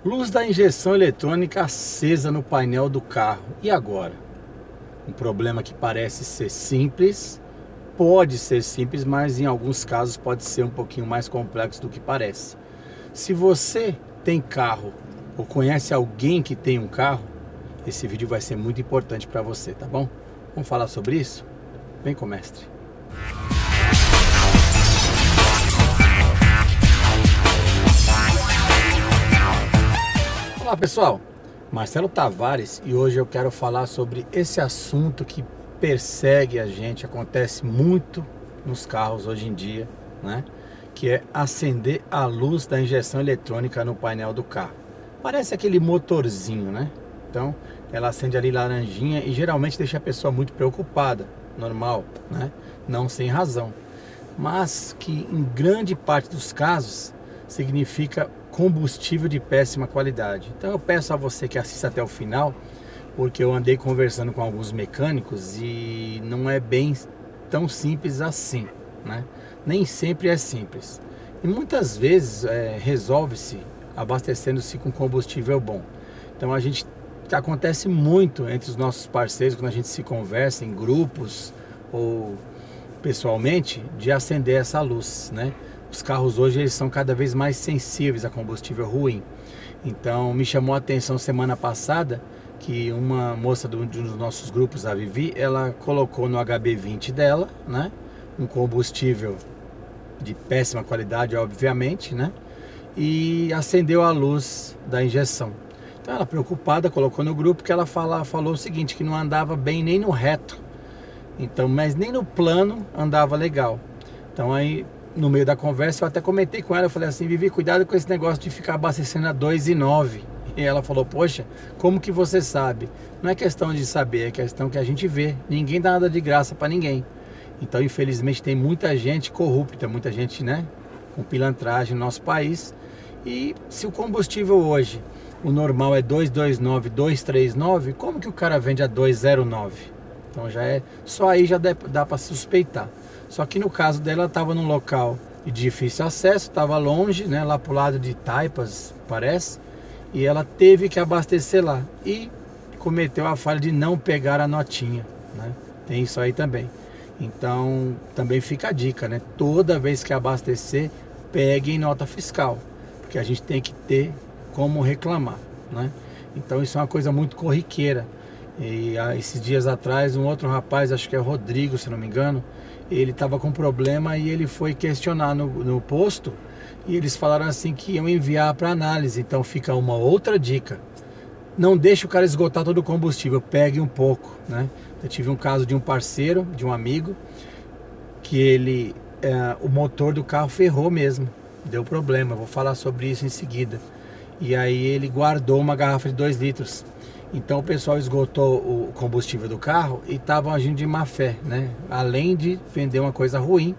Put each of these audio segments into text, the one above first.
Luz da injeção eletrônica acesa no painel do carro. E agora? Um problema que parece ser simples, pode ser simples, mas em alguns casos pode ser um pouquinho mais complexo do que parece. Se você tem carro ou conhece alguém que tem um carro, esse vídeo vai ser muito importante para você, tá bom? Vamos falar sobre isso? Vem com o mestre. Olá pessoal, Marcelo Tavares, e hoje eu quero falar sobre esse assunto que persegue a gente, acontece muito nos carros hoje em dia, né? Que é acender a luz da injeção eletrônica no painel do carro. Parece aquele motorzinho, né? Então ela acende ali laranjinha e geralmente deixa a pessoa muito preocupada, normal, né? Não sem razão, mas que em grande parte dos casos significa combustível de péssima qualidade. Então eu peço a você que assista até o final, porque eu andei conversando com alguns mecânicos e não é bem tão simples assim, né? Nem sempre é simples. E muitas vezes resolve-se abastecendo-se com combustível bom. Então a gente acontece muito entre os nossos parceiros quando a gente se conversa em grupos ou pessoalmente de acender essa luz, né? Os carros hoje eles são cada vez mais sensíveis a combustível ruim. Então me chamou a atenção semana passada que uma moça de um dos nossos grupos, a Vivi, ela colocou no HB20 dela, né, um combustível de péssima qualidade, obviamente, né, e acendeu a luz da injeção. Então ela preocupada colocou no grupo que ela falou o seguinte, que não andava bem nem no reto. Então, mas nem no plano andava legal. Então aí no meio da conversa eu até comentei com ela, eu falei assim, Vivi, cuidado com esse negócio de ficar abastecendo a 2,9. E ela falou, poxa, como que você sabe? Não é questão de saber, é questão que a gente vê. Ninguém dá nada de graça para ninguém. Então, infelizmente, tem muita gente corrupta, muita gente, né, com pilantragem no nosso país. E se o combustível hoje, o normal é 229, 239, como que o cara vende a 209? Então já é, só aí já dá para suspeitar. Só que no caso dela, ela estava num local de difícil acesso, estava longe, né, lá pro lado de Taipas, parece, e ela teve que abastecer lá e cometeu a falha de não pegar a notinha, né? Tem isso aí também. Então, também fica a dica, né? Toda vez que abastecer, pegue em nota fiscal, porque a gente tem que ter como reclamar, né? Então, isso é uma coisa muito corriqueira. E esses dias atrás, um outro rapaz, acho que é Rodrigo, se não me engano, ele estava com problema e ele foi questionar no posto e eles falaram assim que iam enviar para análise. Então fica uma outra dica: não deixe o cara esgotar todo o combustível, pegue um pouco, né? Eu tive um caso de um parceiro, de um amigo, que o motor do carro ferrou mesmo, deu problema. Vou falar sobre isso em seguida. E aí ele guardou uma garrafa de 2 litros. Então o pessoal esgotou o combustível do carro e estavam agindo de má fé, né? Além de vender uma coisa ruim,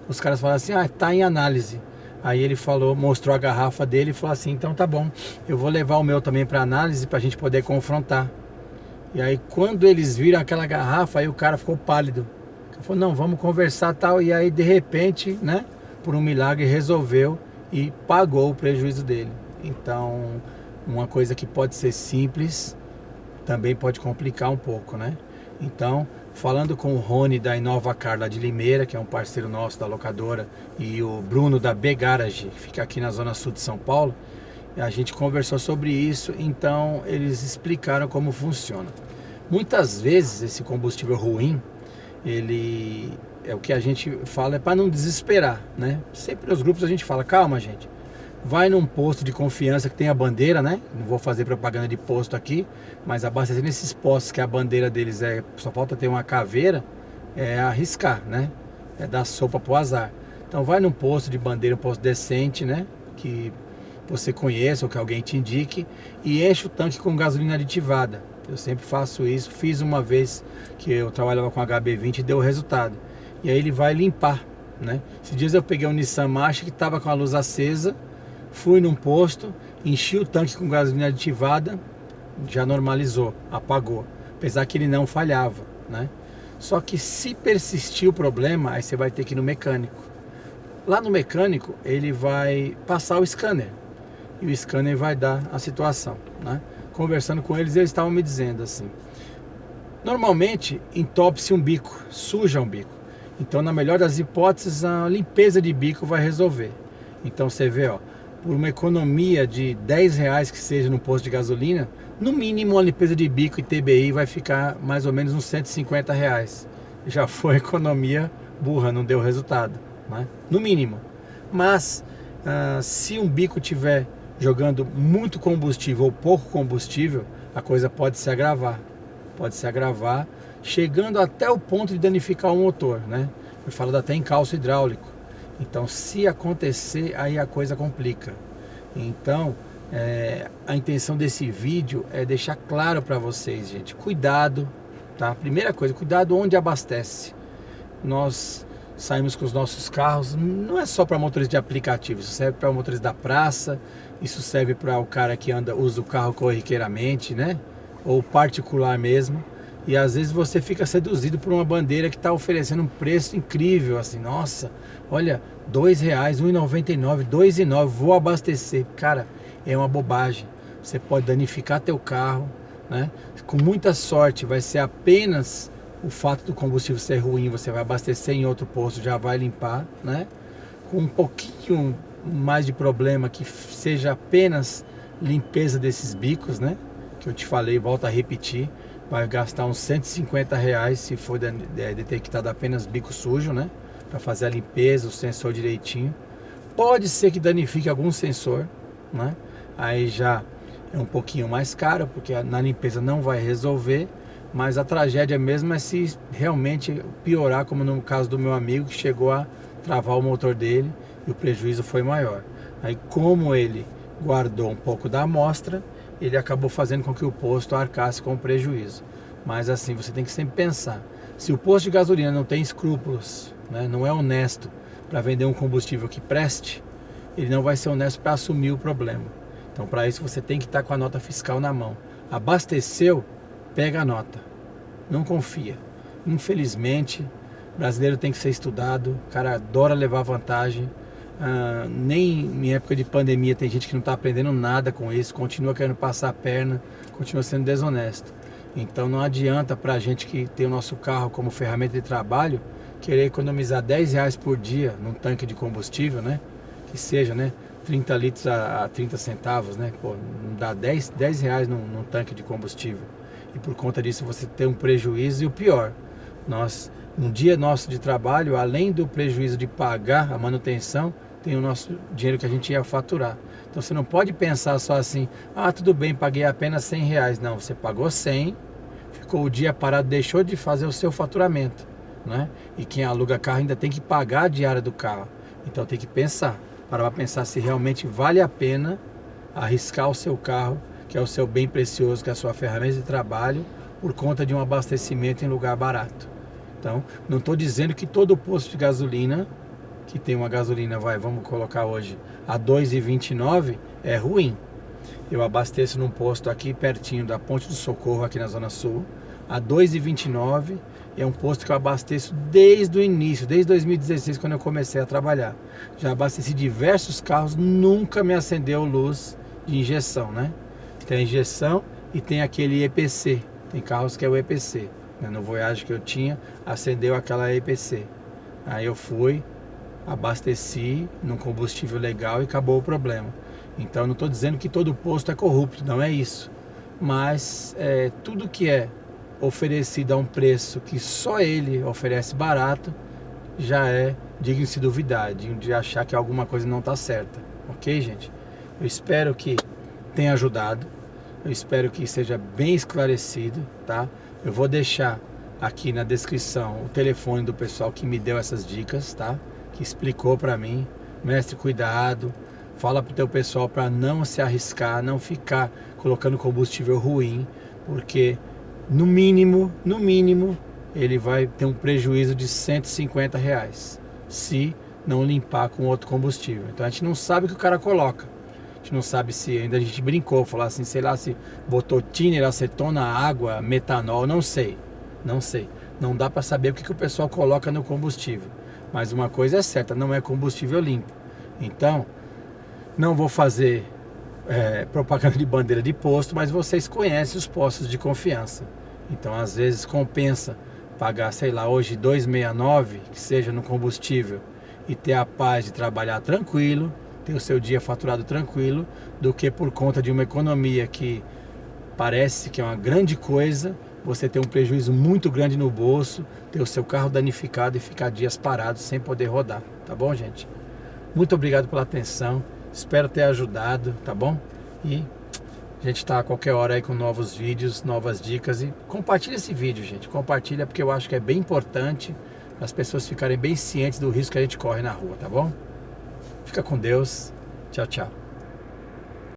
os caras falaram assim, tá em análise. Aí ele falou, mostrou a garrafa dele e falou assim, então tá bom, eu vou levar o meu também para análise para a gente poder confrontar. E aí quando eles viram aquela garrafa, aí o cara ficou pálido. Ele falou, não, vamos conversar tal. E aí de repente, né, por um milagre resolveu e pagou o prejuízo dele. Então, uma coisa que pode ser simples também pode complicar um pouco, né? Então, falando com o Rony da Inova Carla de Limeira, que é um parceiro nosso da locadora, e o Bruno da B Garage, que fica aqui na zona sul de São Paulo, a gente conversou sobre isso, então eles explicaram como funciona. Muitas vezes esse combustível ruim, ele é o que a gente fala, é para não desesperar, né? Sempre nos grupos a gente fala, calma gente, vai num posto de confiança que tem a bandeira, né? Não vou fazer propaganda de posto aqui, mas abastecer nesses postos que a bandeira deles só falta ter uma caveira, é arriscar, né? É dar sopa pro azar. Então vai num posto de bandeira, um posto decente, né? Que você conheça ou que alguém te indique e enche o tanque com gasolina aditivada. Eu sempre faço isso, fiz uma vez que eu trabalhava com HB20 e deu resultado. E aí ele vai limpar, né? Esses dias eu peguei um Nissan March que estava com a luz acesa, fui num posto, enchi o tanque com gasolina aditivada, já normalizou, apagou. Apesar que ele não falhava, né? Só que se persistir o problema, aí você vai ter que ir no mecânico. Lá no mecânico, ele vai passar o scanner. e o scanner vai dar a situação, né? Conversando com eles, eles estavam me dizendo assim: normalmente entope-se um bico, suja um bico. Então, na melhor das hipóteses, a limpeza de bico vai resolver. Então você vê, ó, por uma economia de R$ 10 que seja no posto de gasolina, no mínimo a limpeza de bico e TBI vai ficar mais ou menos uns R$ 150. Já foi economia burra, não deu resultado, né? No mínimo. Mas se um bico tiver jogando muito combustível ou pouco combustível, a coisa pode se agravar. Pode se agravar, chegando até o ponto de danificar o motor, né? Eu falo até em calço hidráulico. Então, se acontecer, aí a coisa complica. Então, a intenção desse vídeo é deixar claro para vocês, gente, cuidado, tá? Primeira coisa, cuidado onde abastece. Nós saímos com os nossos carros, não é só para motores de aplicativo, isso serve para motores da praça, isso serve para o cara que usa o carro corriqueiramente, né? Ou particular mesmo. E às vezes você fica seduzido por uma bandeira que está oferecendo um preço incrível, assim, nossa, olha, R$ 2, R$1,99, R$2,09, vou abastecer. Cara, é uma bobagem. Você pode danificar teu carro, né? Com muita sorte vai ser apenas o fato do combustível ser ruim, você vai abastecer em outro posto, já vai limpar, né? Com um pouquinho mais de problema, que seja apenas limpeza desses bicos, né? Que eu te falei, volto a repetir, vai gastar uns R$ 150 se for detectado apenas bico sujo, né? Para fazer a limpeza, o sensor direitinho. Pode ser que danifique algum sensor, né? Aí já é um pouquinho mais caro, porque na limpeza não vai resolver. Mas a tragédia mesmo é se realmente piorar, como no caso do meu amigo, que chegou a travar o motor dele e o prejuízo foi maior. Aí, como ele guardou um pouco da amostra, ele acabou fazendo com que o posto arcasse com o prejuízo. Mas assim, você tem que sempre pensar, se o posto de gasolina não tem escrúpulos, né, não é honesto para vender um combustível que preste, ele não vai ser honesto para assumir o problema. Então, para isso, você tem que estar com a nota fiscal na mão. Abasteceu, pega a nota, não confia. Infelizmente, brasileiro tem que ser estudado, o cara adora levar vantagem. Nem em época de pandemia tem gente que não está aprendendo nada com isso, continua querendo passar a perna, continua sendo desonesto. Então não adianta para a gente que tem o nosso carro como ferramenta de trabalho querer economizar R$ 10 por dia num tanque de combustível, né? Que seja, né? 30 litros a 30 centavos, né? Pô, não dá R$ 10 num tanque de combustível. E por conta disso você tem um prejuízo. E o pior, um dia nosso de trabalho, além do prejuízo de pagar a manutenção, tem o nosso dinheiro que a gente ia faturar. Então você não pode pensar só assim, tudo bem, paguei apenas R$ 100. Não, você pagou 100, ficou o dia parado, deixou de fazer o seu faturamento, né? E quem aluga carro ainda tem que pagar a diária do carro. Então tem que pensar, para pensar se realmente vale a pena arriscar o seu carro, que é o seu bem precioso, que é a sua ferramenta de trabalho, por conta de um abastecimento em lugar barato. Então, não estou dizendo que todo posto de gasolina, que tem uma gasolina, vamos colocar hoje, a R$ 2,29, é ruim. Eu abasteço num posto aqui pertinho da Ponte do Socorro, aqui na Zona Sul, a R$ 2,29, é um posto que eu abasteço desde o início, desde 2016, quando eu comecei a trabalhar. Já abasteci diversos carros, nunca me acendeu luz de injeção, né? Tem a injeção e tem aquele EPC, tem carros que é o EPC. No Voyage que eu tinha, acendeu aquela EPC. Aí eu fui, abasteci num combustível legal e acabou o problema. Então eu não estou dizendo que todo posto é corrupto, não é isso. Mas tudo que é oferecido a um preço que só ele oferece barato, já é digno de se duvidar, digno de achar que alguma coisa não está certa. Ok, gente? Eu espero que tenha ajudado. Eu espero que seja bem esclarecido, tá? Eu vou deixar aqui na descrição o telefone do pessoal que me deu essas dicas, tá? Que explicou para mim. Mestre, cuidado. Fala pro teu pessoal para não se arriscar, não ficar colocando combustível ruim, porque no mínimo, ele vai ter um prejuízo de R$ 150 se não limpar com outro combustível. Então a gente não sabe o que o cara coloca. A gente não sabe se, ainda a gente brincou, falou assim, sei lá, se botou thinner, acetona, água, metanol, não sei. Não dá para saber o que o pessoal coloca no combustível. Mas uma coisa é certa, não é combustível limpo. Então, não vou fazer propaganda de bandeira de posto, mas vocês conhecem os postos de confiança. Então, às vezes, compensa pagar, sei lá, hoje 2,69, que seja no combustível, e ter a paz de trabalhar tranquilo, ter o seu dia faturado tranquilo, do que por conta de uma economia que parece que é uma grande coisa, você ter um prejuízo muito grande no bolso, ter o seu carro danificado e ficar dias parados sem poder rodar. Tá bom, gente? Muito obrigado pela atenção. Espero ter ajudado, tá bom? E a gente está a qualquer hora aí com novos vídeos, novas dicas. E compartilha esse vídeo, gente. Compartilha porque eu acho que é bem importante as pessoas ficarem bem cientes do risco que a gente corre na rua, tá bom? Fica com Deus. Tchau, tchau.